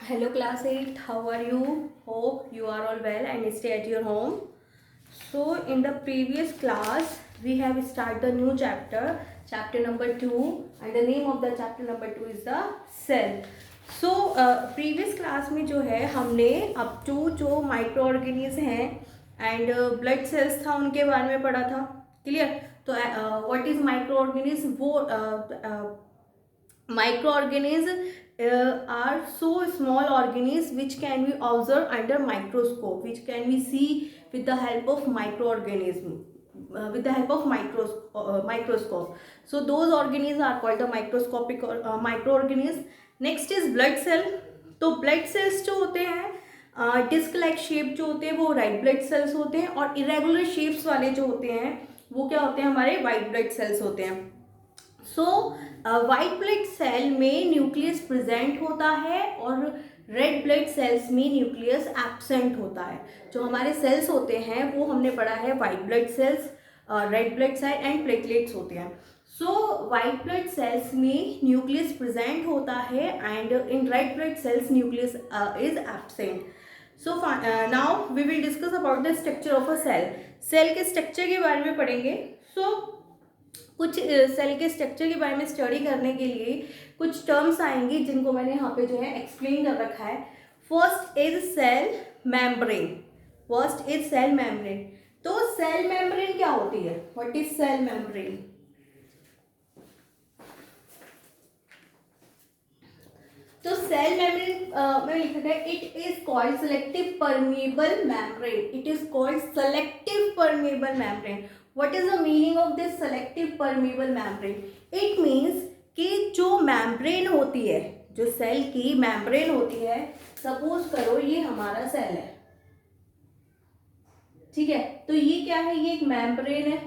Hello class 8, how are you? Hope you are all well and stay at your home. So in the previous class we have started a new chapter number 2, and the name of the chapter number 2 is the cell. So previous class में जो है हमने up to जो micro organism हैं and blood cells था उनके बारे में पढ़ा था. क्लियर. तो व्हाट इज माइक्रो ऑर्गेनिज्म, वो microorganisms are so small organisms which can be observed under microscope, which can be see with the help of microorganism, with the help of microscope. So those organisms are called the microscopic microorganisms. Next is blood cell. तो blood cells जो होते हैं disc like shape जो होते हैं वो red blood sales होते हैं, और इरेगुलर शेप्स वाले जो होते हैं वो क्या होते हैं, हमारे वाइट ब्लड सेल्स होते हैं. सो वाइट ब्लड सेल में न्यूक्लियस प्रेजेंट होता है और रेड ब्लड सेल्स में न्यूक्लियस एब्सेंट होता है. जो हमारे सेल्स होते हैं वो हमने पढ़ा है white blood cells, red blood cell and platelets होते हैं. सो वाइट ब्लड सेल्स में न्यूक्लियस प्रेजेंट होता है and in red blood cells nucleus is absent. So now we will discuss about the structure of a cell. Cell के structure के बारे में पढ़ेंगे. सो कुछ सेल के स्ट्रक्चर के बारे में स्टडी करने के लिए कुछ टर्म्स आएंगे जिनको मैंने यहाँ पे जो है एक्सप्लेन कर रखा है. First is cell membrane. First is cell membrane. तो सेल मेम्ब्रेन क्या होती है, व्हाट इज सेल मेम्ब्रेन? तो सेल मेम्ब्रेन में लिखा है it is called selective permeable membrane. It is called selective permeable membrane. What is the meaning of this selective permeable membrane? It means कि जो membrane होती है, जो सेल की membrane होती है, सपोज करो ये हमारा सेल है, ठीक है. तो ये क्या है, ये एक membrane है.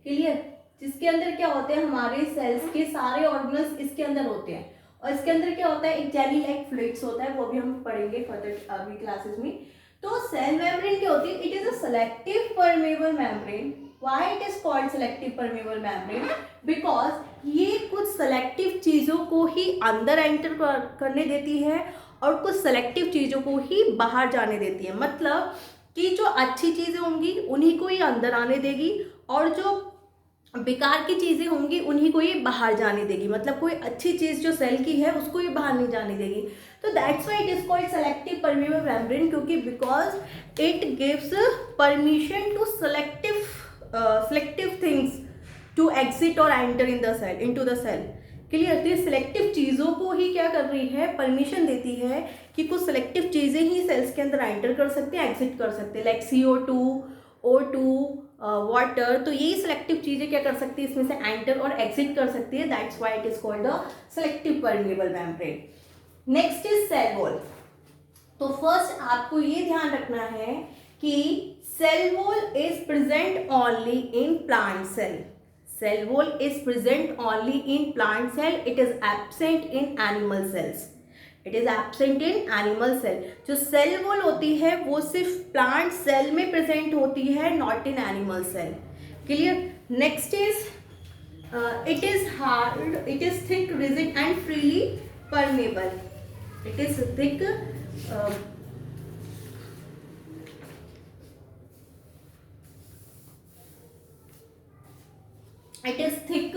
क्लियर. जिसके अंदर क्या होते हैं, हमारे सेल्स के सारे ऑर्गेनल्स इसके अंदर होते हैं, और इसके अंदर क्या होता है, एक जेली लाइक फ्लूइड्स होता है, वो भी हम पढ़ेंगे फर्दर अभी क्लासेस में. तो सेल मेम्ब्रेन क्या होती है, it is a selective permeable membrane. Why it is called selective permeable membrane? Because ये कुछ सेलेक्टिव चीज़ों को ही अंदर एंटर करने देती है और कुछ सेलेक्टिव चीज़ों को ही बाहर जाने देती है. मतलब कि जो अच्छी चीज़ें होंगी उन्हीं को ही अंदर आने देगी, और जो बेकार की चीज़ें होंगी उन्हीं को ही बाहर जाने देगी. मतलब कोई अच्छी चीज़ जो सेल की है उसको ही बाहर नहीं जाने देगी. तो that's why it is called selective permeable membrane, क्योंकि because it gives permission to selective things to exit or enter in the cell, into the cell. Clear. तो सिलेक्टिव चीज़ों को ही क्या कर रही है, परमिशन देती है कि कुछ सिलेक्टिव चीज़ें ही सेल्स के अंदर एंटर कर सकते हैं, एग्जिट कर सकते हैं, लाइक CO2, O2, वाटर. तो यही सिलेक्टिव चीज़ें क्या कर सकती है, इसमें से एंटर और एग्जिट कर सकती है. That's why it is called the selective permeable membrane. Next is cell wall. तो फर्स्ट आपको ये ध्यान रखना है कि cell wall is present only in plant cell. Cell wall is present only in plant cell. It is absent in animal cells. It is absent in animal cell. जो cell wall होती है वो सिर्फ plant cell में present होती है, not in animal cell. Clear? Next is it is hard, it is thick, rigid and freely permeable. It is thick. It is thick,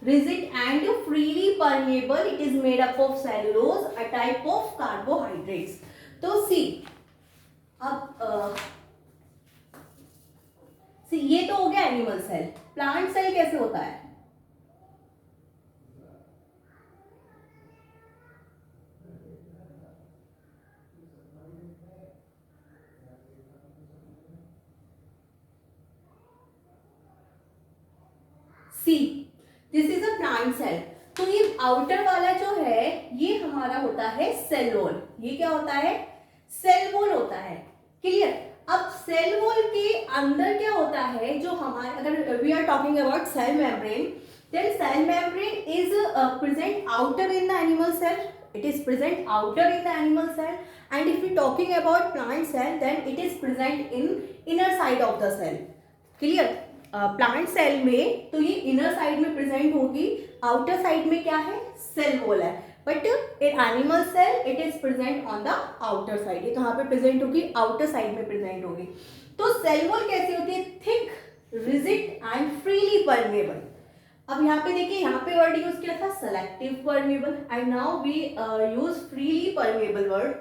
rigid and freely permeable. It is made up of cellulose, a type of carbohydrates. तो सी अब सी ये तो हो गया animal cell. Plant cell कैसे होता है, see this is a plant cell. तो ये आउटर वाला जो है ये हमारा होता है सेल वॉल. ये क्या होता है, सेल वॉल होता है. क्लियर. अब सेल वॉल के अंदर क्या होता है, जो हमारे, अगर we are talking about cell membrane, then cell membrane is present outer in the animal cell. It is present outer in the animal cell, and if we talking about plant cell, then it is present in inner side of the cell. Clear. Plant cell में तो ये inner side में present होगी, outer side में क्या है, cell wall है. But in animal cell it is present on the outer side. ये कहाँ पे प्रेजेंट होगी? आउटर साइड में प्रेजेंट होगी। तो सेल वॉल कैसी होती है? Thick, rigid and freely permeable. अब यहाँ पे देखिए, यहाँ पे वर्ड यूज किया था selective permeable and now we use freely permeable word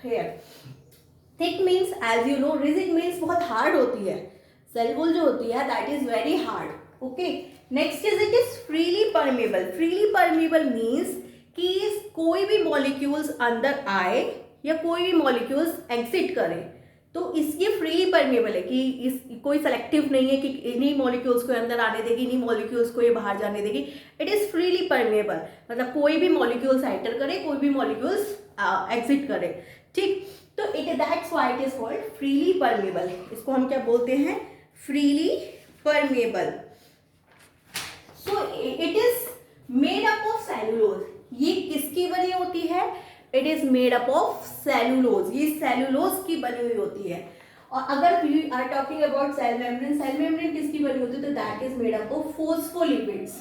here. Thick means as you know, rigid means बहुत हार्ड होती है, सेल वॉल जो होती है that is very hard. Okay, next is it is freely permeable. Freely permeable means कि कोई भी molecules अंदर आए या कोई भी मॉलिक्यूल्स एग्जिट करे तो इसकी फ्री परमेबल है कि इस कोई सेलेक्टिव नहीं है कि इन्हीं मॉलिक्यूल्स को अंदर आने देगी, इन्हीं मॉलिक्यूल्स को ये बाहर जाने देगी। इट इज फ्रीली परमेबल, मतलब कोई भी मॉलिक्यूल्स एंटर करे, कोई भी मॉलिक्यूल्स एग्जिट करे। ठीक, तो it that's why it is called freely permeable. इसको हम क्या बोलते हैं? Freely permeable. So it is made up of cellulose. ये किसकी बनी होती है? It is made up of cellulose. ये सेलुलोज की बनी हुई होती है। और अगर we are talking about cell membrane, cell membrane किसकी बनी होती है? तो that is made up of phospholipids.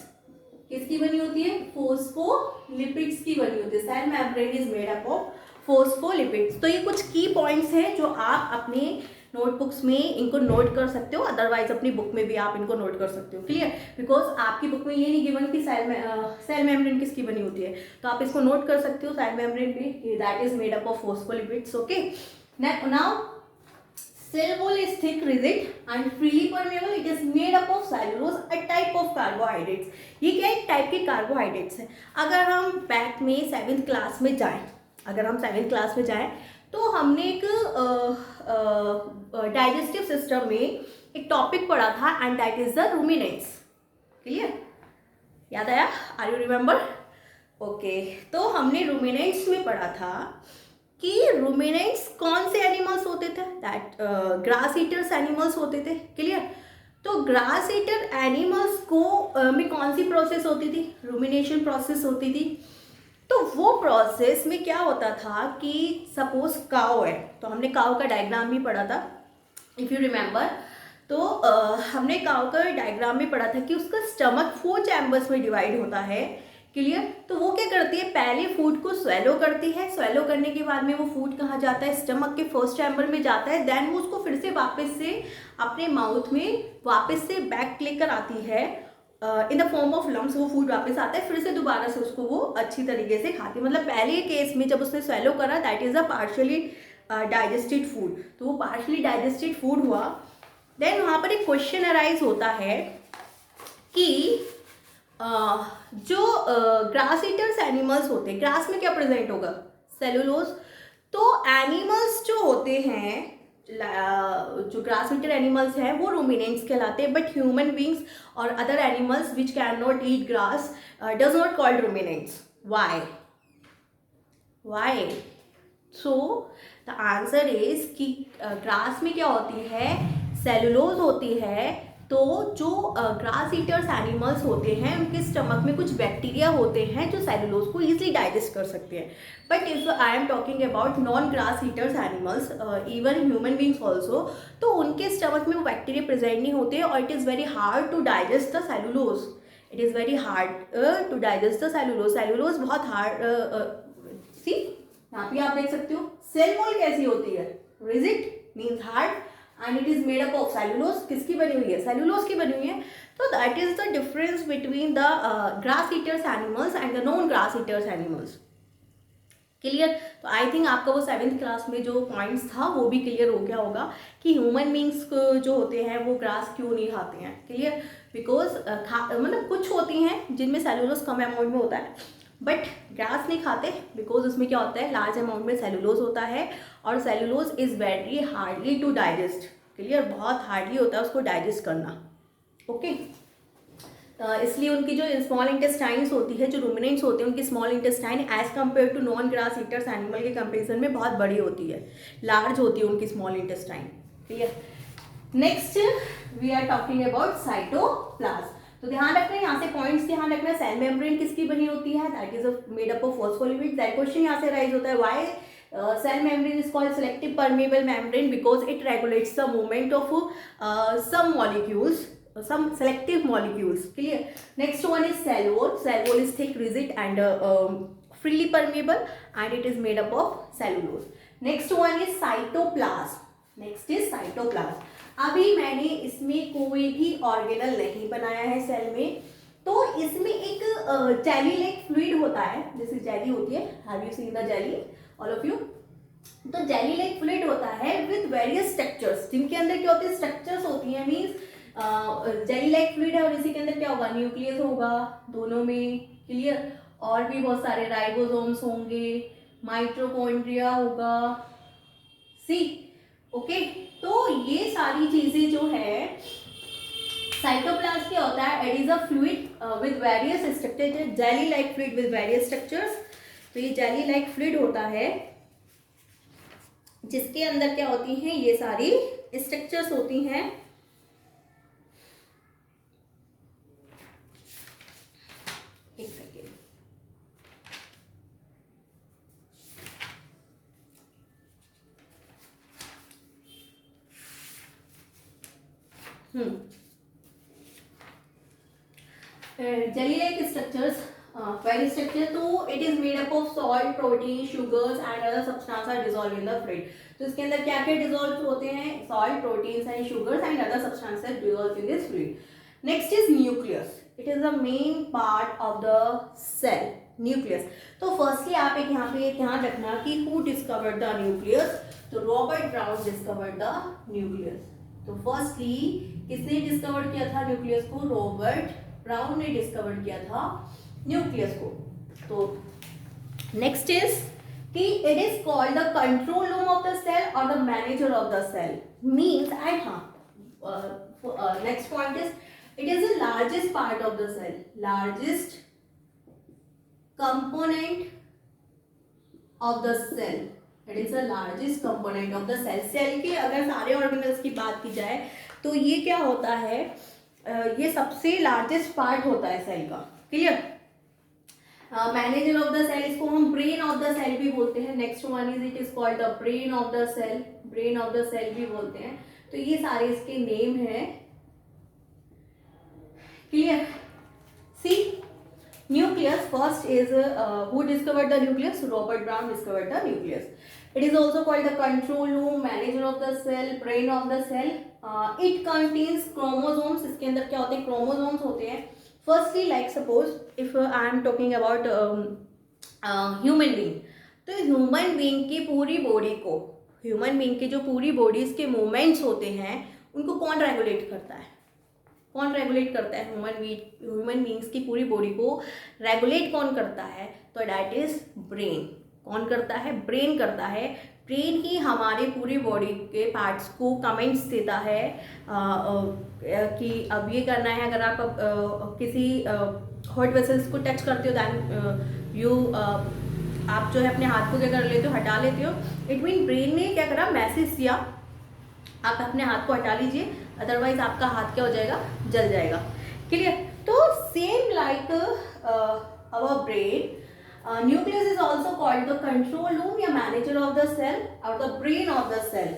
किसकी बनी होती है? फोस्फोलिपिड्स की बनी होती है। Cell membrane is made up of phospholipids. तो ये कुछ की पॉइंट्स हैं जो आप अपने नोटबुक्स में इनको नोट कर सकते हो, अदरवाइज अपनी बुक में भी आप इनको नोट कर सकते हो। क्लियर? बिकॉज आपकी बुक में ये नहीं गिवन कि सेल मेम्ब्रेन किसकी बनी होती है, तो आप इसको नोट कर सकते हो सेल मेम्ब्रेन भी, that is made up of phospholipids. Okay, now cell wall is thick, rigid and freely permeable. It is made up of cellulose, a type of carbohydrates. ये क्या एक टाइप के कार्बोहाइड्रेट्स हैं। अगर हम बैक में 7th class में जाएं, तो हमने एक डाइजेस्टिव सिस्टम में एक टॉपिक पढ़ा था and that is the ruminants. Clear? याद आया? Are you remember? ओके, तो हमने रूमिनेंट्स में पढ़ा था कि रूमिनेंट्स कौन से एनिमल्स होते थे? दैट ग्रास ईटर्स एनिमल्स होते थे। क्लियर? तो ग्रास ईटर एनिमल्स को में कौन सी प्रोसेस होती थी? रूमिनेशन प्रोसेस होती थी। तो वो प्रोसेस में क्या होता था कि सपोज काउ है, तो हमने काउ का डायग्राम भी पढ़ा था इफ़ यू रिमेंबर। तो हमने काउ का डायग्राम में पढ़ा था कि उसका स्टमक 4 चैम्बर्स में डिवाइड होता है। क्लियर? तो वो क्या करती है? पहले फूड को स्वेलो करती है, स्वेलो करने के बाद में वो फूड कहाँ जाता है? स्टमक के फर्स्ट चैम्बर में जाता है। देन वो उसको फिर से वापस से अपने माउथ में वापस से बैक लेकर आती है in the form of lumps. वो फूड वापस आता है, फिर से दोबारा से उसको वो अच्छी तरीके से खाती है। मतलब पहले केस में जब उसने स्वेलो करा that is a partially digested food, तो वो पार्शियली डाइजेस्टेड फूड हुआ। देन वहाँ पर एक क्वेश्चन अराइज होता है कि जो ग्रास ईटर्स एनिमल्स होते हैं, ग्रास में क्या प्रेजेंट होगा? सेलुलोज। तो एनिमल्स जो होते हैं, जो ग्रास ईटर एनिमल्स हैं वो रूमिनेंट्स कहलाते हैं, बट ह्यूमन बींग्स और other animals which can not eat grass does not called ruminants. Why? So the answer is कि ग्रास में क्या होती है? सेलुलोज होती है। तो जो ग्रास ईटर्स एनिमल्स होते हैं उनके स्टमक में कुछ बैक्टीरिया होते हैं जो सेलुलोज को ईजिली डाइजेस्ट कर सकते हैं। But if I am talking about non grass eaters animals, even human beings also, तो उनके स्टमक में वो बैक्टीरिया प्रेजेंट नहीं होते और it is very hard to digest the cellulose. It is very hard to digest the cellulose. Cellulose बहुत hard. See यहाँ पे आप देख सकते हो सेल वॉल कैसी होती है? Rigid means hard and it is made up of cellulose. किसकी बनी हुई है? सेलुलोज की बनी हुई है। तो that is the difference between the grass eaters animals and the non grass eaters animals. Clear? तो आई थिंक आपका वो 7th क्लास में जो पॉइंट्स था वो भी क्लियर हो गया होगा कि ह्यूमन बींग्स जो होते हैं वो ग्रास क्यों नहीं खाते हैं। क्लियर? बिकॉज मतलब कुछ होती हैं जिनमें सेलुलोज कम अमाउंट में होता है, बट ग्रास नहीं खाते बिकॉज उसमें क्या होता है? लार्ज अमाउंट में सेलुलोज होता है और cellulose is very hardly to digest. Clear? बहुत हार्डली होता है उसको डाइजेस्ट करना। ओके, इसलिए उनकी जो स्मॉल इंटेस्टाइन्स होती है, जो रूमिनेंट्स होते हैं, उनकी small intestine as compare to non grass eaters animal के कंपेरिजन में बहुत बड़ी होती है, लार्ज होती है उनकी small intestine. Clear? Next we are talking about cytoplasm. तो ध्यान रखना है, यहाँ से पॉइंट्स ध्यान रखना है। सेल मेम्ब्रेन किसकी बनी होती है? That is made up of phospholipids. That question यहाँ से राइज होता है, why cell membrane is called selective permeable membrane? Because it regulates the movement of some molecules, some selective molecules. Clear? Next one is cell wall. Cell wall is thick, rigid and freely permeable and it is made up of cellulose. Next one is cytoplasm. Next is cytoplasm. अभी मैंने इसमें कोई भी organelle नहीं बनाया है cell में, तो इसमें एक जेली लाइक फ्लूइड होता है, जैसे जेली होती है, have you seen the jelly all of you? तो जेली लाइक फ्लूइड होता है विद वेरियस स्ट्रक्चर्स, जिनके अंदर क्या होते हैं, स्ट्रक्चर्स होती हैं, मीन्स जेली लाइक फ्लूइड है और इसी के अंदर क्या होगा, न्यूक्लियस होगा दोनों में, क्लियर, और भी बहुत सारे राइबोसोम्स होंगे, माइटोकॉन्ड्रिया होगा, सी ओके। तो ये सारी चीजें जो है, साइटोप्लाज्म क्या होता है, it is a fluid with various structure, jelly like fluid with various structures. तो ये जेली लाइक फ्लूइड होता है जिसके अंदर क्या होती हैं, ये सारी स्ट्रक्चर्स होती हैं। एक second, jelly like structures, very structure, तो it is made up of salt, protein, sugars and other substances are dissolved in the fluid. तो इसके अंदर क्या क्या डिजोल्व होते हैं, salt, proteins and sugars and other substances dissolved in this fluid. Next is nucleus. It is the main part of the cell. Nucleus. तो firstly आप एक यहाँ पे ध्यान रखना कि who discovered the nucleus? तो Robert brown discovered the nucleus. तो फर्स्टली किसने डिस्कवर किया था न्यूक्लियस को, रॉबर्ट ब्राउन ने डिस्कवर किया था न्यूक्लियस को। तो नेक्स्ट इज कि it is called the control room of the cell और the manager of the cell, means and next point is it is the largest part of the cell, largest component of the cell, it is the largest component of the cell. Cell के अगर सारे organelles की बात की जाए तो ये क्या होता है, ये सबसे लार्जेस्ट पार्ट होता है सेल का, clear. Manager of the cell, इसको हम ब्रेन ऑफ द सेल भी बोलते हैं। Next one is it is called the brain of the cell, brain of the cell भी बोलते हैं। तो ये सारे इसके नेम हैं, clear. See nucleus, first is who discovered the nucleus, Robert Brown discovered the nucleus. It is also called the control room, manager of the cell, brain of the cell. It contains chromosomes. इसके अंदर क्या होते हैं, chromosomes होते हैं। Firstly, like suppose if I am talking about human being, तो human being की पूरी बॉडी को, ह्यूमन बीइंग की जो पूरी बॉडीज के मूवमेंट्स होते हैं उनको कौन रेगुलेट करता है, कौन रेगुलेट करता है, ह्यूमन बींग्स की पूरी बॉडी को रेगुलेट कौन करता है, तो दैट इज ब्रेन। कौन करता है, ब्रेन करता है। ब्रेन ही हमारे पूरी बॉडी के पार्ट्स को कमेंट्स देता है कि अब ये करना है। अगर आप किसी हॉट वेसल्स को टच करते हो दैन यू आप जो है अपने हाथ को क्या कर लेते हो, हटा लेते हो। इट मीन ब्रेन ने क्या करा, मैसेज दिया आप अपने हाथ को हटा लीजिए, अदरवाइज आपका हाथ क्या हो जाएगा, जल जाएगा, क्लियर। तो same like our brain, nucleus is also called the control room या मैनेजर ऑफ द सेल और the brain of the cell.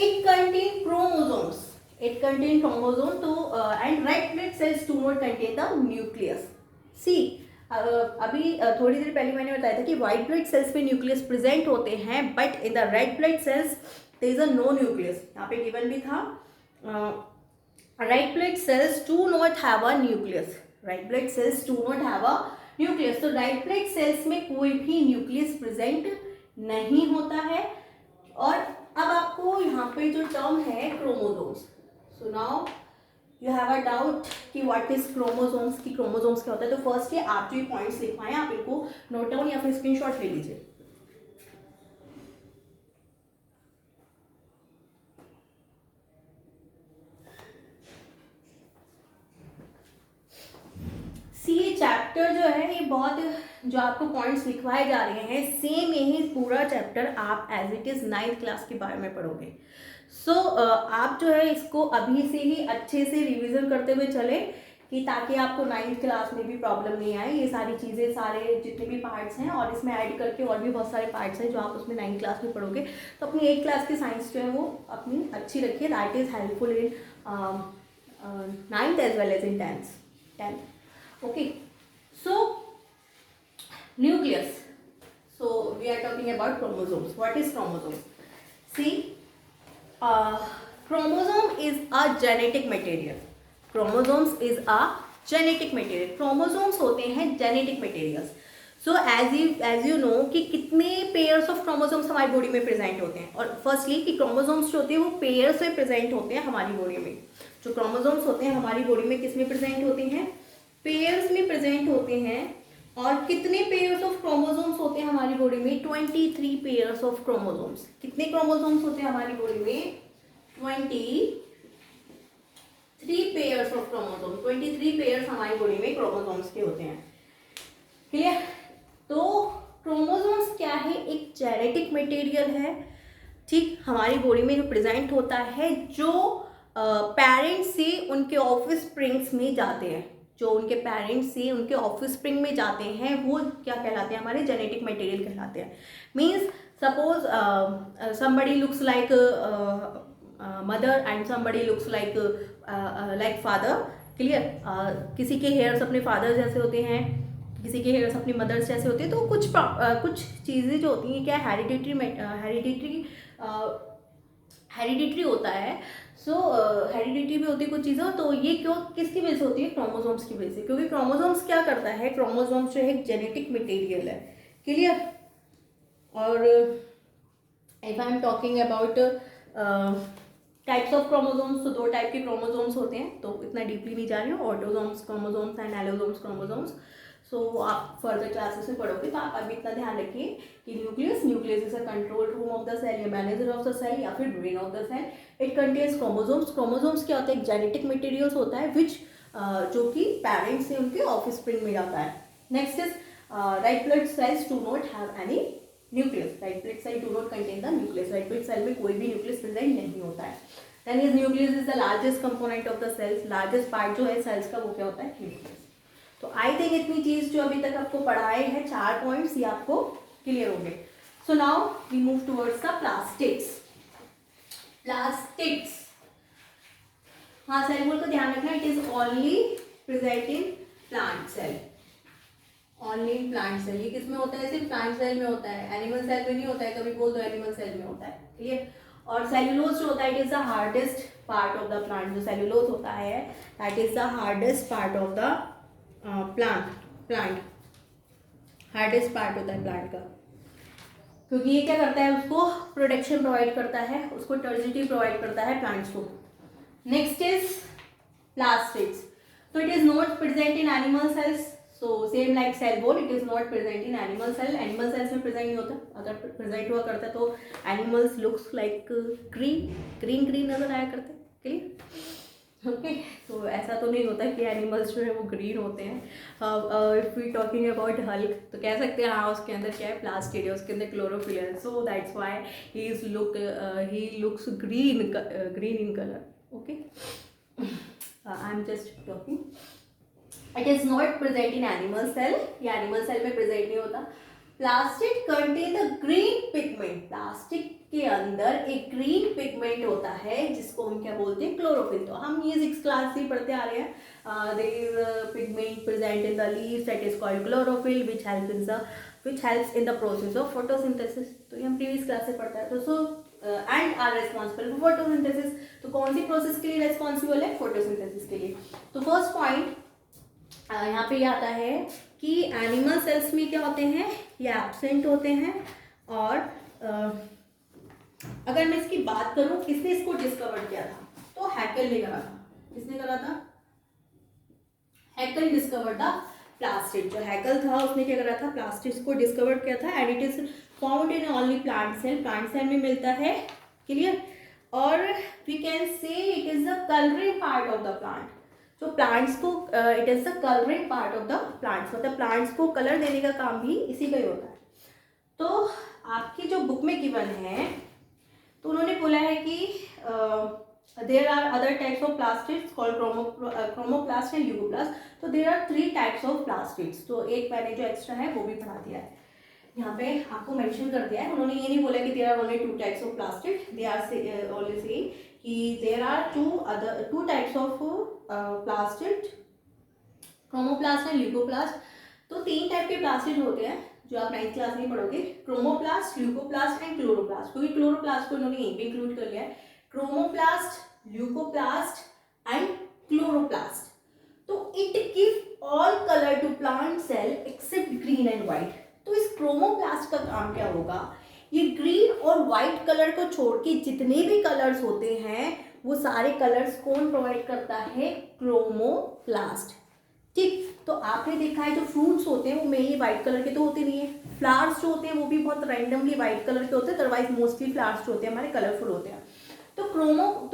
It contain chromosomes, it contain chromosome, तो and red blood cells do not contain the nucleus. See अभी थोड़ी देर पहले मैंने बताया था कि व्हाइट ब्लड सेल्स में न्यूक्लियस प्रेजेंट होते हैं, but in the red blood cells there is a no nucleus. यहाँ पे गिवन भी था red blood cells do not have a nucleus, red blood cells do not have a nucleus। तो red blood cells में कोई भी nucleus present नहीं होता है। और अब आपको यहाँ पे जो टर्म है chromosomes, so now you have a doubt कि व्हाट इज क्रोमोसोम्स, की क्रोमोसोम्स क्या होता है। तो फर्स्ट आप जो ये पॉइंट्स लिखवाएं आप इनको नोट डाउन या फिर स्क्रीनशॉट ले लीजिए। ये चैप्टर जो है ये बहुत, जो आपको पॉइंट्स लिखवाए जा रहे हैं सेम यही पूरा चैप्टर आप as it is 9th class के बारे में पढ़ोगे। सो आप जो है इसको अभी से ही अच्छे से रिवीजन करते हुए चले कि ताकि आपको 9th क्लास में भी प्रॉब्लम नहीं आए। ये सारी चीज़ें, सारे जितने भी पार्ट्स हैं और इसमें ऐड करके और भी बहुत सारे पार्ट्स हैं जो आप उसमें 9th क्लास में पढ़ोगे। तो अपनी 8th क्लास की साइंस जो है वो अपनी अच्छी रखिए, that is helpful in 9th as well as in 10th। Okay, so nucleus. So we are talking about chromosomes. What is chromosomes? See, chromosome is a genetic material. Chromosomes is a genetic material. Chromosomes होते हैं genetic materials. So as you know कि कितने pairs of chromosomes हमारी body में present होते हैं. और firstly कि chromosomes जो होते हैं वो pairs में प्रेजेंट होते हैं हमारी बॉडी में. जो chromosomes होते हैं हमारी बॉडी में किस में प्रेजेंट होते हैं? पेयर्स में प्रेजेंट होते हैं. और कितने पेयर्स ऑफ क्रोमोसोम्स होते हैं हमारी बॉडी में? 23 पेयर्स ऑफ क्रोमोसोम्स. कितने क्रोमोसोम्स होते हैं हमारी बॉडी में? 23 पेयर्स ऑफ क्रोमोसोम्स. 23 पेयर्स हमारी बॉडी में क्रोमोसोम्स के होते हैं. क्लियर? तो क्रोमोसोम्स क्या है? एक जेनेटिक मटेरियल है, ठीक, हमारी बॉडी में जो प्रेजेंट होता है, जो पेरेंट्स से उनके ऑफिस स्प्रिंग्स में जाते हैं. जो उनके पेरेंट्स से उनके ऑफिस स्प्रिंग में जाते हैं वो क्या कहलाते हैं? हमारे जेनेटिक मटेरियल कहलाते हैं. Means suppose somebody looks like mother and somebody looks like father. Clear? किसी के हेयर्स अपने फादर जैसे होते हैं, किसी के हेयर्स अपनी मदर्स जैसे होते हैं. तो कुछ चीज़ें जो होती हैं क्या हेरिडिटरी होता है. सो हेरिडिटरी भी होती है कुछ चीज़ें. तो ये क्यों, किसकी वजह से होती है? क्रोमोसोम्स की वजह से. क्योंकि क्रोमोसोम्स क्या करता है? क्रोमोसोम्स जो है एक जेनेटिक मटेरियल है. क्लियर? और if I am talking about types of chromosomes, तो 2 टाइप के क्रोमोसोम्स होते हैं. तो इतना डीपली नहीं जा रही हूँ. Autosomes chromosomes and allosomes chromosomes. So आप फर्दर क्लासेस में पढ़ोगे तो आप अभी इतना ध्यान रखिए कि nucleus is a control room of the cell या मैनेजर ऑफ द सेल या फिर brain of the cell. It contains chromosomes. Chromosomes क्या होता है? एक जेनेटिक मटेरियल्स होता है विच जो कि पेरेंट्स से उनके ऑफिस स्प्रिंग में जाता है. Next is right blood cells do not have any nucleus. Right blood cell do not contain the nucleus. Right blood cell में कोई भी न्यूक्लियस प्रेजेंट नहीं होता है. Then is nucleus is the largest component of the cells. Largest part जो है sales का वो क्या होता है? न्यूक्लियस. तो आई थिंक इतनी चीज जो अभी तक आपको पढ़ाए हैं, 4 पॉइंट्स, ये आपको क्लियर हो गए. So now we move towards the plastids. हाँ, सेल वॉल का ध्यान रखना. It is only present in plant cell. Only in plant cell. ये किस में होता है? सिर्फ प्लांट सेल में होता है. एनिमल सेल में नहीं होता है. कभी बोल दो एनिमल सेल में होता है. क्लियर? और सेल्यूलोज जो होता है, it is the hardest part of the plant. जो सेल्यूलोज होता है that is the hardest part of the plant. Hardest part होता है प्लांट का. क्योंकि ये क्या करता है? उसको प्रोटेक्शन प्रोवाइड करता है, उसको टर्जिडिटी प्रोवाइड करता है प्लांट्स को. Next is plastids. तो it is not present in animal cells. So same like cell wall, it is not present in animal cell. Animal cells में प्रेजेंट नहीं होता. अगर प्रेजेंट हुआ करता तो एनिमल्स लुक्स लाइक ग्रीन नजर आया करते. क्लियर? ओके. तो ऐसा तो नहीं होता कि एनिमल्स जो है वो ग्रीन होते हैं. If we talking about Hulk तो कह सकते हैं हाँ उसके अंदर क्या है? प्लास्टिड है, उसके अंदर क्लोरोफिल है. So that's why he looks green in colour. Okay. I am just talking. It is not present in animal cell. ये एनिमल सेल में प्रेजेंट नहीं होता. Plastid contain the green pigment. Plastic के अंदर एक ग्रीन पिगमेंट होता है जिसको हम क्या बोलते हैं? क्लोरोफिल. तो हम ये 6th क्लास से पढ़ते आ रहे हैं. There is pigment present in the leaves that is called chlorophyll which helps in the process of photosynthesis. तो ये हम प्रीवियस क्लास से पढ़ते हैं. तो so and are responsible for photosynthesis. तो कौन सी प्रोसेस के लिए रेस्पॉन्सिबल है? फोटोसिंथेसिस के लिए. तो फर्स्ट पॉइंट यहाँ पे ये आता है कि एनिमल सेल्स में क्या होते हैं? ये एब्सेंट होते हैं. और अगर मैं इसकी बात करूं, किसने इसको डिस्कवर किया था? तो हैकेल ने करा था. किसने करा था? Hückel discover the plastid. जो हैकेल था उसने क्या करा था? प्लास्टिड्स को डिस्कवर किया था. And it is found in only plant cell. Plant cell में मिलता है. क्लियर? और we can say it is the colouring part of the plant. जो प्लांट्स को it is the colouring part of the plants. मतलब plants को colour देने का काम भी इसी का ही होता है. तो आपकी जो बुक में गिवन है तो उन्होंने बोला है कि there are other types of plastids called chromoplast and leucoplast. तो there are 3 types of plastids. तो एक मैंने जो एक्स्ट्रा है वो भी पढ़ा दिया है. यहाँ पे आपको मेंशन कर दिया है. उन्होंने ये नहीं बोला कि there are only 2 types of plastid. They are only saying कि there are 2 types of plastid, chromoplast and leucoplast. तो 3 टाइप के प्लास्टिड होते हैं जो आप 9th क्लास में पढ़ोगे, क्रोमोप्लास्ट, ल्यूकोप्लास्ट एंड क्लोरोप्लास्ट। क्योंकि क्लोरोप्लास्ट को इन्होंने यहीं पे इंक्लूड कर लिया है। Chromoplast, leucoplast and chloroplast. तो it give all colour to plant cell except green and white. तो इस क्रोमोप्लास्ट का काम क्या होगा, ये ग्रीन और व्हाइट कलर को छोड़ के जितने भी कलर्स होते हैं वो सारे कलर्स कौन प्रोवाइड करता है, क्रोमोप्लास्ट। ठीक, तो आपने देखा है जो फ्रूट्स होते हैं वो मेनली व्हाइट कलर के तो होते नहीं है, फ्लावर्स जो होते हैं वो भी बहुत रैंडमली व्हाइट कलर के होते हैं, अदरवाइज मोस्टली फ्लावर्स जो होते हैं हमारे कलरफुल होते हैं। तो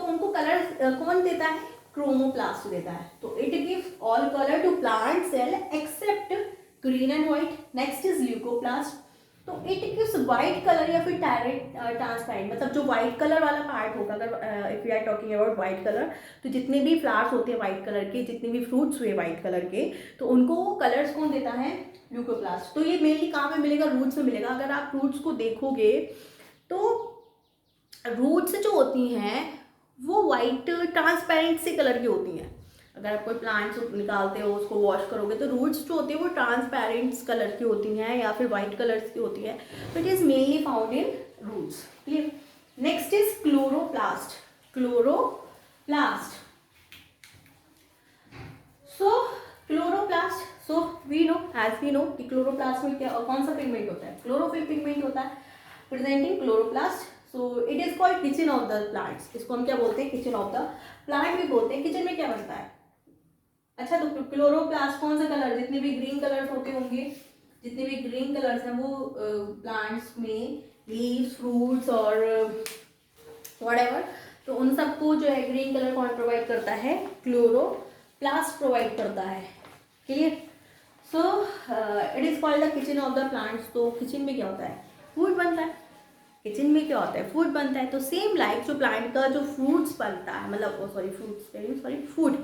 उनको कलर कौन देता है, क्रोमोप्लास्ट देता है। तो it gives all colour to plant cell except green and white. Next is leucoplast. तो इट गिव्स व्हाइट कलर या फिर ट्रांसपेरेंट, मतलब जो व्हाइट कलर वाला पार्ट होगा, अगर if you are talking about white colour, तो जितने भी फ्लावर्स होते हैं व्हाइट कलर के, जितने भी फ्रूट्स हुए व्हाइट कलर के, तो उनको कलर्स कौन देता है, ल्यूकोप्लास्ट। तो ये मेनली कहाँ पे मिलेगा, रूट्स में मिलेगा। अगर आप रूट्स को देखोगे तो रूट्स जो होती हैं वो वाइट ट्रांसपेरेंट से कलर की होती हैं। अगर आप कोई प्लांट्स निकालते हो उसको वॉश करोगे तो रूट्स जो होती है वो ट्रांसपेरेंट कलर की होती हैं या फिर वाइट कलर्स की होती है। तो it is mainly found in roots. Clear. Next is chloroplast. Chloroplast, so chloroplast, so we know, as we know कि क्लोरोप्लास्ट में क्या कौन सा पिगमेंट होता है, क्लोरोफिल पिगमेंट होता है presenting chloroplast. So it is called kitchen of the plants. इसको हम क्या बोलते हैं, किचन ऑफ द प्लांट भी बोलते हैं। किचन में क्या बनता है, अच्छा तो क्लोरोप्लास्ट कौन सा कलर, जितने भी ग्रीन कलर्स होते होंगे, जितने भी ग्रीन कलर्स हैं वो प्लांट्स में लीव्स, फ्रूट्स और व्हाटएवर, तो उन सबको जो है ग्रीन कलर कौन प्रोवाइड करता है, क्लोरोप्लास्ट प्रोवाइड करता है। Clear. So it is called the kitchen of the plants. तो किचन में क्या होता है, फूड बनता है। किचन में क्या होता है, फूड बनता है। तो सेम लाइक जो प्लांट का जो फ्रूट्स बनता है, मतलब फूड,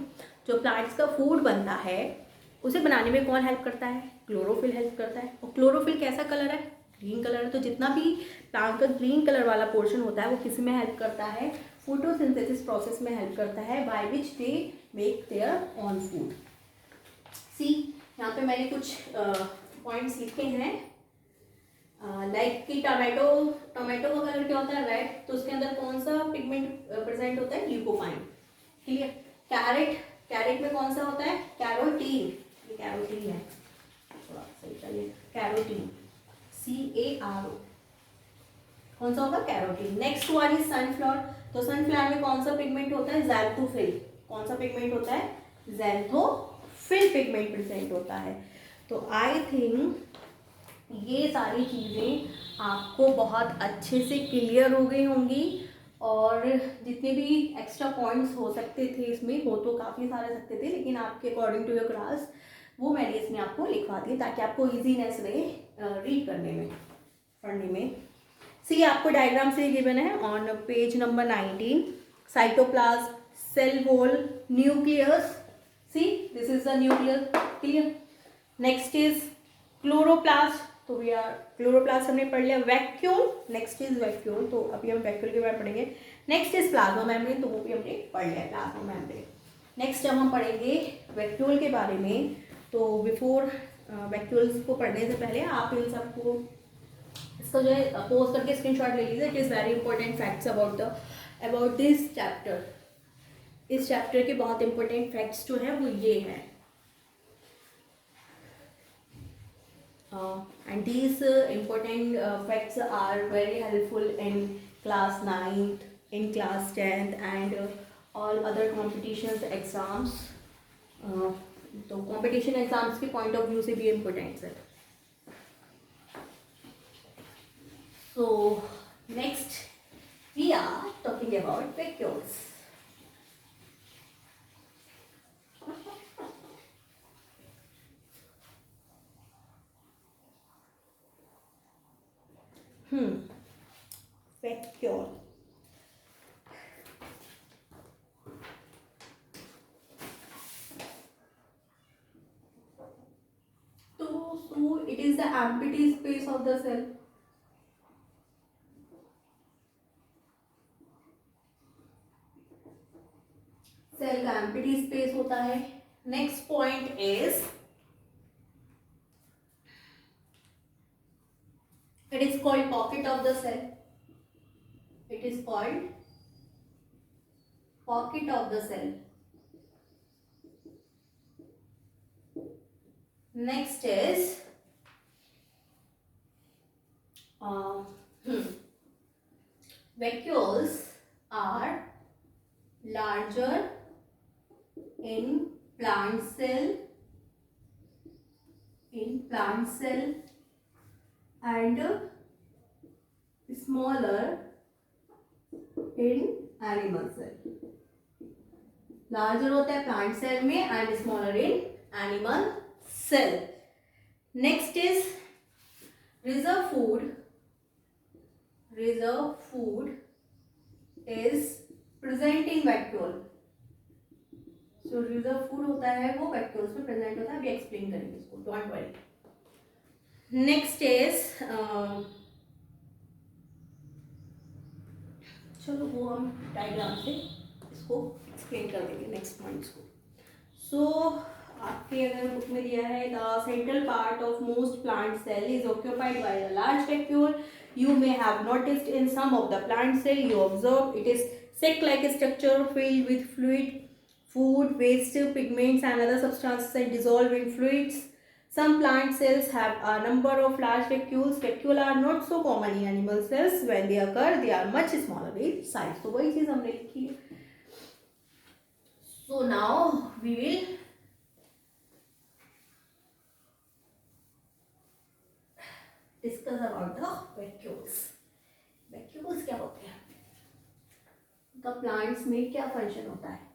जो प्लांट्स का फूड बनता है उसे बनाने में कौन हेल्प करता है, क्लोरोफिल हेल्प करता है। और क्लोरोफिल कैसा कलर है, ग्रीन कलर है। तो जितना भी प्लांट का ग्रीन कलर वाला पोर्शन होता है वो किस में हेल्प करता है, फोटोसिंथेसिस प्रोसेस में हेल्प करता है, by which they make their own food. See, यहाँ पे मैंने कुछ पॉइंट्स लिखे हैं, लाइक कि टोमेटो का कलर क्या होता है, रेड। तो उसके अंदर कौन सा पिगमेंट प्रेजेंट होता है, ल्यूकोपाइन। क्लियर। कैरेट में कौन सा होता है, कैरोटीन। ये कैरोटीन है, थोड़ा सही चलिए, कैरोटीन, CARO, कौन सा होगा, carotene. Next one is sunflower. तो सनफ्लावर में कौन सा पिगमेंट होता है, ज़ैंथोफिल। कौन सा पिगमेंट होता है, ज़ैंथोफिल पिगमेंट प्रेजेंट होता है। तो आई थिंक ये सारी चीज़ें आपको बहुत अच्छे से क्लियर हो गई होंगी, और जितने भी एक्स्ट्रा पॉइंट्स हो सकते थे इसमें, हो तो काफ़ी सारे सकते थे, लेकिन आपके अकॉर्डिंग टू योर क्लास वो मैंने इसमें आपको लिखवा दिए ताकि आपको ईजीनेस रहे रीड करने में, पढ़ने में। सी, आपको डायग्राम से गिवन है on page number 19, cytoplasm, cell wall, nucleus. See, this is the nucleus. Clear. Next is chloroplast. तो वी आर, क्लोरोप्लास्ट हमने पढ़ लिया। Vacuole, next is vacuole. तो अभी हम वैक्यूल के बारे में पढ़ेंगे। Next is plasma membrane. तो वो भी हमने पढ़ लिया, प्लाज्मा मेम्ब्रेन। नेक्स्ट अब हम पढ़ेंगे वैक्यूल के बारे में। तो बिफोर वैक्यूल्स को पढ़ने से पहले आप इन सबको इसको जो है पोज करके स्क्रीनशॉट ले लीजिए। It is very important facts about this chapter. इस चैप्टर के बहुत इंपॉर्टेंट फैक्ट्स जो है वो ये हैं। And these important facts are very helpful in class 9th, in class 10th and all other competitions exams. तो competition exams के point of view से भी important है। So next we are talking about vacuoles. Vacuole. So it is the empty space of the cell. Cell का empty space होता है। Next point is called pocket of the cell. It is called pocket of the cell. Next is vacuoles are larger in plant cell and smaller in animal cell. Larger होता है plant cell में and smaller in animal cell. Next is reserve food is present in vacuole. So reserve food होता है वो vacuoles में present होता है. अभी एक्सप्लेन करेंगे इसको, डोंट वरी. नेक्स्ट इज चलो वो हम डायग्राम से इसको एक्सप्लेन कर देंगे नेक्स्ट पॉइंट्स को. सो आपके अगर बुक में दिया है the central part of most plant cell is occupied by a large vacuole. You may have noticed in some of the plant cell you observe it is sac-like structure filled with fluid, food, waste, pigments and other substances that dissolve in fluids. Some plant cells have a number of large vacuoles. Vacuoles are not so common in animal cells. When they occur, they are much smaller in size. तो वही चीज हमने लिखी है. So now we will discuss about the vacuoles. Vacuoles क्या होते हैं? उनका प्लांट्स में क्या फंक्शन होता है?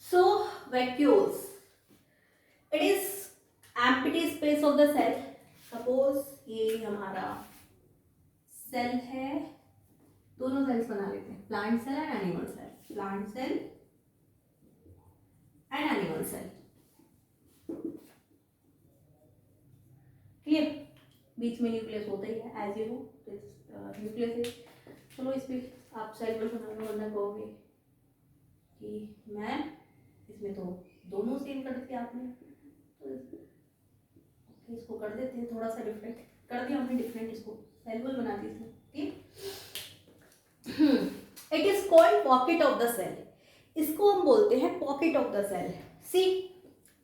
So vacuoles, it is empty space of the cell. Suppose ये हमारा सेल है, दोनों सेल्स बना लेते हैं, plant cell and animal cell. Plant cell and animal cell. Clear? बीच में न्यूक्लियस होता ही है एज यू नो. न्यूक्लियस है. चलो इस पे आप सेल पर बनाने वरना कहोगे कि मैम इसमें तो दोनों सेम कर दिया आपने, तो इसको कर देते हैं थोड़ा सा डिफरेंट. कर दिया हमने डिफरेंट, इसको सेल बना दी इसमें. ठीक. It is called pocket of the cell. इसको हम बोलते हैं pocket of the cell. See,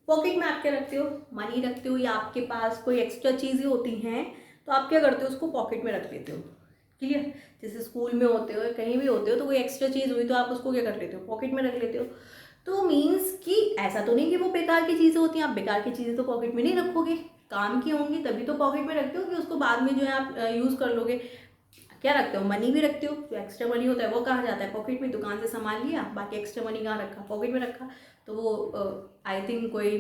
pocket में आप क्या रखते हो? मनी रखते हो, या आपके पास कोई एक्स्ट्रा चीज़ें होती हैं तो आप क्या करते हो? उसको पॉकेट में रख लेते हो. क्लियर? जैसे स्कूल में होते हो, कहीं भी होते हो, तो कोई एक्स्ट्रा चीज़ हुई तो आप उसको क्या कर लेते हो? पॉकेट में रख लेते हो. तो मीन्स कि ऐसा तो नहीं कि वो बेकार की चीज़ें होती हैं. आप बेकार की चीज़ें तो पॉकेट में नहीं रखोगे, काम की होंगी तभी तो पॉकेट में रखते हो कि उसको बाद में जो है आप यूज़ कर लोगे. क्या रखते हो? मनी भी रखते हो. जो एक्स्ट्रा मनी होता है वो कहाँ जाता है? पॉकेट में. दुकान से सामान लिया, बाकी एक्स्ट्रा मनी कहाँ रखा? पॉकेट में रखा. तो वो आई थिंक कोई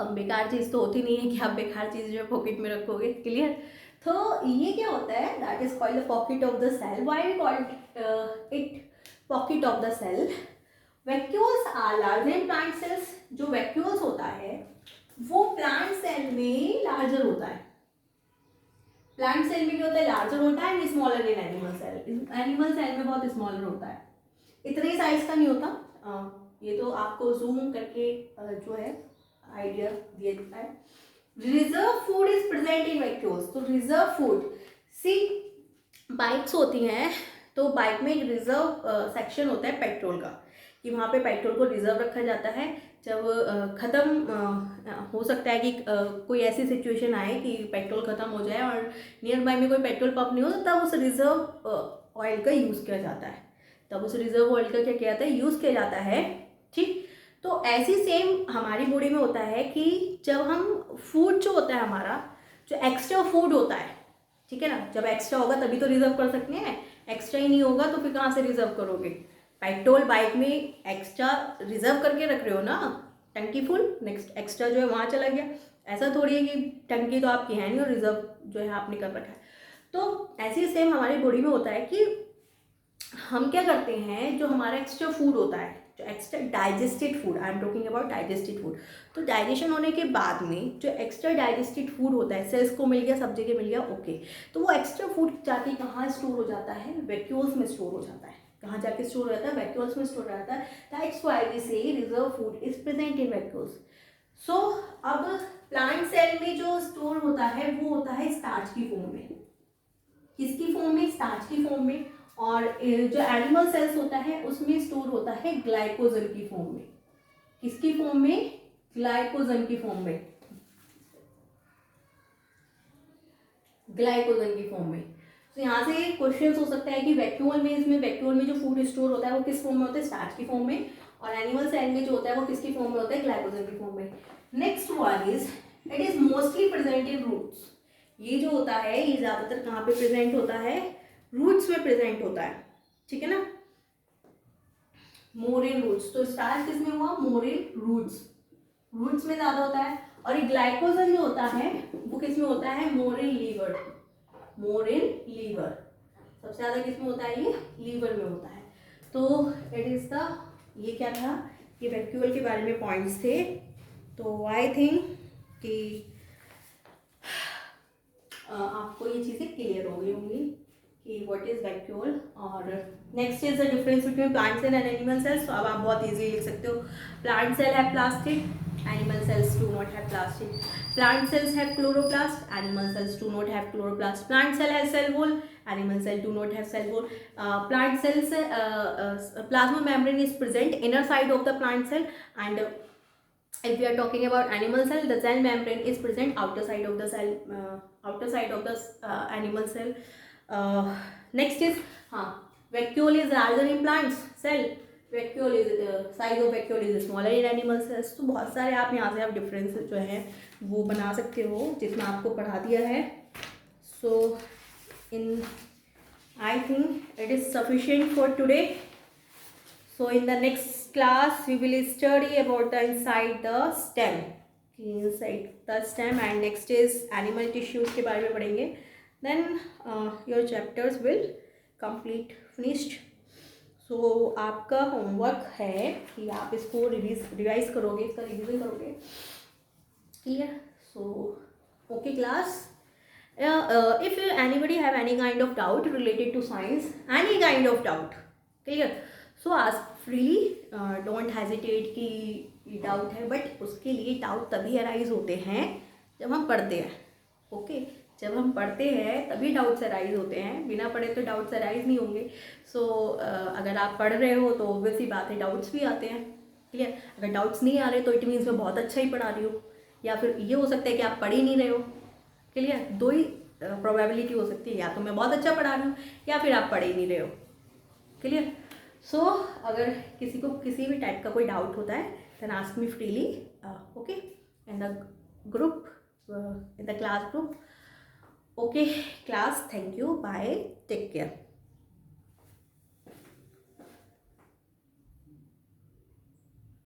अब बेकार चीज़ तो होती नहीं है कि आप बेकार चीज़ जो है पॉकेट में रखोगे. क्लियर? तो ये क्या होता है? That is called the pocket of the cell. Why we called it pocket of the cell? Vacuoles are larger in plant cells. जो वैक्यूल्स होता है वो प्लांट सेल में लार्जर होता है. प्लांट सेल में क्या होता है? लार्जर होता है. And smaller in animal cell. Animal cell में बहुत स्मॉलर होता है, इतने साइज का नहीं होता. ये तो आपको जूम करके जो है आइडिया दिया जाता है. Reserve food is present in vacuoles. तो रिजर्व फूड, सी बाइक्स होती हैं तो बाइक में एक रिजर्व सेक्शन होता है पेट्रोल का, कि वहाँ पे पेट्रोल को रिजर्व रखा जाता है. जब ख़त्म हो सकता है कि कोई ऐसी सिचुएशन आए कि पेट्रोल ख़त्म हो जाए और नियर बाय में कोई पेट्रोल पंप नहीं हो, तब उस रिजर्व ऑयल का यूज़ किया जाता है. तब उस रिजर्व ऑयल का क्या किया जाता है? यूज़ किया जाता है. ठीक. तो ऐसी सेम हमारी बॉडी में होता है कि जब हम फूड जो होता है हमारा, जो एक्स्ट्रा फूड होता है, ठीक है ना, जब एक्स्ट्रा होगा तभी तो रिजर्व कर सकते हैं. एक्स्ट्रा ही नहीं होगा तो फिर कहाँ से रिजर्व करोगे? पेट्रोल बाइक में एक्स्ट्रा रिजर्व करके रख रहे हो ना, टंकी फुल, नेक्स्ट एक्स्ट्रा जो है वहाँ चला गया. ऐसा थोड़ी है कि टंकी तो आपकी है नहीं और रिजर्व जो है आपने कर रखा है. तो ऐसे सेम हमारी बॉडी में होता है कि हम क्या करते हैं, जो हमारा एक्स्ट्रा फूड होता है, जो extra digested food, I am talking about digested food. तो डाइजेशन होने के बाद में जो एक्स्ट्रा डाइजेस्टेड फूड होता है, सेल्स को मिल गया, सब जगह मिल गया, ओके. तो वो एक्स्ट्रा फूड जाके कहाँ स्टोर हो जाता है? वैक्यूल्स में स्टोर हो जाता है. कहाँ जाके स्टोर हो जाता है? वैक्यूल्स में स्टोर हो जाता है. That's why we say reserve food is present in vacuoles. So अब प्लांट सेल में जो स्टोर होता है वो होता है स्टार्च की फॉर्म में। किसकी फॉर्म में? स्टार्च की फॉर्म में। और जो एनिमल सेल्स होता है उसमें स्टोर होता है ग्लाइकोजन की फॉर्म में। किसकी फॉर्म में? ग्लाइकोजन की फॉर्म में। ग्लाइकोजन की फॉर्म में। तो यहाँ से क्वेश्चन हो सकता है कि वैक्यूल में, इसमें वैक्यूल में जो फूड स्टोर होता है वो किस फॉर्म में होता है? स्टार्च की फॉर्म में। और एनिमल सेल में जो होता है वो किसकी फॉर्म में होता है? ग्लाइकोजन की फॉर्म में। Next one is it is mostly present in roots. ये जो होता है ये ज्यादातर कहाँ पे प्रेजेंट होता है? रूट्स में प्रेजेंट होता है, ठीक है ना, मोर इन रूट्स। तो स्टार्च किसमें हुआ? मोर इन रूट्स, रूट्स में ज्यादा होता है। और ये ग्लाइकोजन जो होता है वो किसमें होता है? More in liver, more in liver. सबसे ज्यादा किसमें होता है? ये लीवर में होता है। तो इट इज द, ये क्या था? ये वैक्यूल के बारे में पॉइंट्स थे। तो आई थिंक कि आपको ये चीज़ें क्लियर हो गई होंगी कि व्हाट इज वैक्यूल। और next is the difference between plant cell and animal cells. तो अब आप बहुत इजीली लिख सकते हो, plant cell have plastid, animal cells do not have plastic. Plant cells have chloroplast, animal cells do not have chloroplast. Plant cell has cell wall, animal cell do not have cell wall. Plant cells plasma membrane is present inner side of the plant cell, and if we are talking about animal cell, the cell membrane is present outer side of the cell, outer side of the animal cell. Next is vacuole is larger in plants cell, vacuole is size of vacuole is smaller in animal cells. तो बहुत सारे आप यहाँ से आप difference जो है वो बना सकते हो जितना आपको पढ़ा दिया है. So in I think it is sufficient for today. So in the next class we will study about the inside the stem, inside the stem, and next is animal tissues के बारे में पढ़ेंगे. Then your chapters will complete finished. So आपका homework है कि आप इसको revise करोगे, इसका रिविजन करोगे. Clear? So okay class. If anybody have any kind of doubt related to science, any kind of doubt, clear? So ask freely, don't hesitate कि ये डाउट है, बट उसके लिए डाउट तभी अराइज होते हैं जब हम पढ़ते हैं. ओके जब हम पढ़ते हैं तभी डाउट्स अराइज होते हैं, बिना पढ़े तो डाउट्स अराइज नहीं होंगे. सो अगर आप पढ़ रहे हो तो ऑब्वियस ही बात है डाउट्स भी आते हैं. क्लियर? अगर डाउट्स नहीं आ रहे तो इट मीन्स मैं बहुत अच्छा ही पढ़ा रही हूँ, या फिर ये हो सकता है कि आप पढ़ ही नहीं रहे हो. क्लियर? दो ही प्रोबेबिलिटी हो सकती है, या तो मैं बहुत अच्छा पढ़ा रही हूँ या फिर आप पढ़ ही नहीं रहे हो. क्लियर? सो अगर किसी को किसी भी टाइप का कोई डाउट होता है then ask me freely, okay, in the group, in the class group. Okay class, thank you, bye, take care.